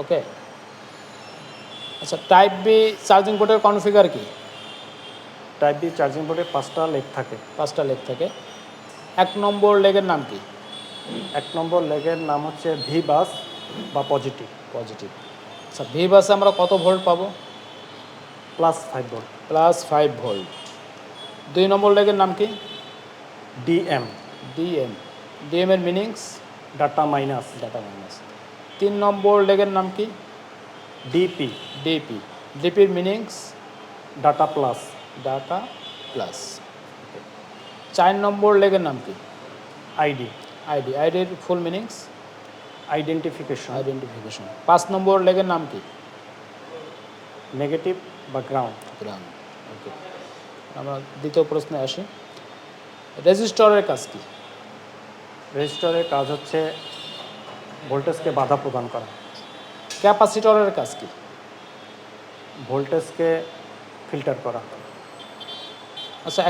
ওকে। আচ্ছা, type B charging পোর্টের configure কি? টাইপ বি চার্জিং পোর্টে 5টা লেগ থাকে। 5টা লেগ থাকে। 1 নম্বর লেগের নাম কি? 1 নম্বর লেগের নাম হচ্ছে ভি বাস বা পজিটিভ। পজিটিভ। আচ্ছা, ভি বাসে আমরা কত ভোল্ট পাবো? +5 ভোল্ট। +5 ভোল্ট। 2 নম্বর লেগের নাম কি? ডিএম। ডিএম। ডিএম এর meanings? Data minus. Data minus. 3 নম্বর লেগের নাম কি? ডিপি। ডিপি। ডিপির meanings? Data plus. Data plus. 4 নম্বর লেগের নাম কি? আইডি। আইডি। আইডির ফুল মিনিংস? আইডেন্টিফিকেশন। আইডেন্টিফিকেশন। 5 নম্বর লেগের নাম কি? নেগেটিভ বা গ্রাউন্ড। গ্রাউন্ড। ওকে। আমরা দ্বিতীয় প্রশ্নে আসি। রেজিস্টরের কাজ কি? রেজিস্টরের কাজ হচ্ছে ভোল্টেজকে বাধা প্রদান করা। ক্যাপাসিটরের কাজ কি? ভোল্টেজকে ফিল্টার করা। আচ্ছা,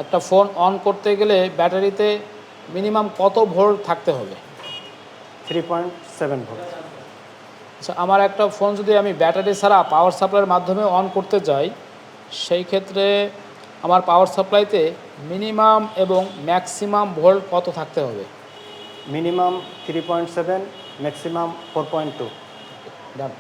একটা ফোন অন করতে গেলে ব্যাটারিতে মিনিমাম কত ভোল্ট থাকতে হবে? 3.7 ভোল্ট। আচ্ছা, আমার একটা ফোন যদি আমি ব্যাটারি ছাড়া পাওয়ার সাপ্লাইয়ের মাধ্যমে অন করতে যাই, সেই ক্ষেত্রে আমার পাওয়ার সাপ্লাইতে মিনিমাম এবং ম্যাক্সিমাম ভোল্ট কত থাকতে হবে? Minimum 3.7, maximum 4.2। ডান।